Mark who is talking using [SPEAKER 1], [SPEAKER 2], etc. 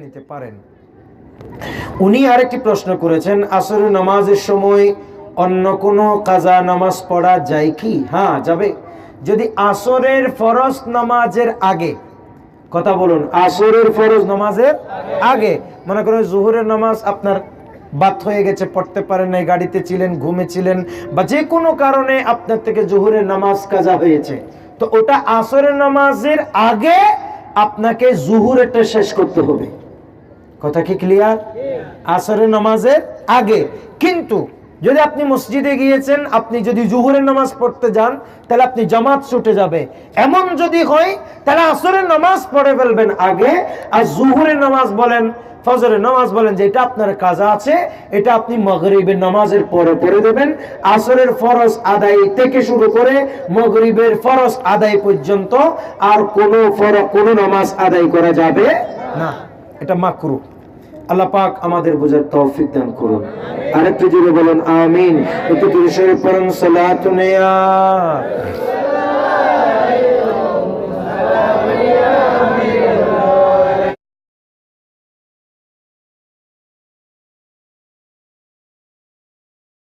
[SPEAKER 1] নিতে পারেন। উনি আরেকটি প্রশ্ন করেছেন, আসরের নামাজের সময় অন্য কোনো কাজা নামাজ পড়া যায় কি? হ্যাঁ, যাবে। যদি আসরের ফরজ নামাজের আগে, কথা বলুন, আসরের ফরজ নামাজের আগে, মনে করেন জোহরের নামাজ আপনার বাদ হয়ে গেছে, পড়তে পারেন নাই, গাড়িতে ছিলেন, ঘুমেছিলেন, বা যে কোনো কারণে আপনার থেকে জোহরের নামাজ কাজা হয়েছে, তো ওটা আসরের নামাজের আগে আপনাকে জোহরেরটা শেষ করতে হবে। কথা কি ক্লিয়ার? আসরের নামাজের আগে। কিন্তু যদি আপনি মসজিদে গিয়েছেন, আপনি যদি জোহরের নামাজ পড়তে যান, তাহলে আপনি জামাত ছুটে যাবে। এমন যদি হয়, তাহলে আসরের নামাজ পড়ে ফেলবেন আগে, আর জোহরের নামাজ বলেন, ফজরের নামাজ বলেন, যে এটা আপনার কাজা আছে, এটা আপনি মাগরিবের নামাজের পরে পড়ে দেবেন। আসরের ফরজ আদায় থেকে শুরু করে মাগরিবের ফরজ আদায় পর্যন্ত আর কোনো নামাজ আদায় করা যাবে না, এটা মাকরুহ। আল্লাহ পাক আমাদের বুঝার তৌফিক দান করুন। আরেকটু জোরে বলুন আমিন। একটু জোরে পড়ুন সালাতুন ইয়া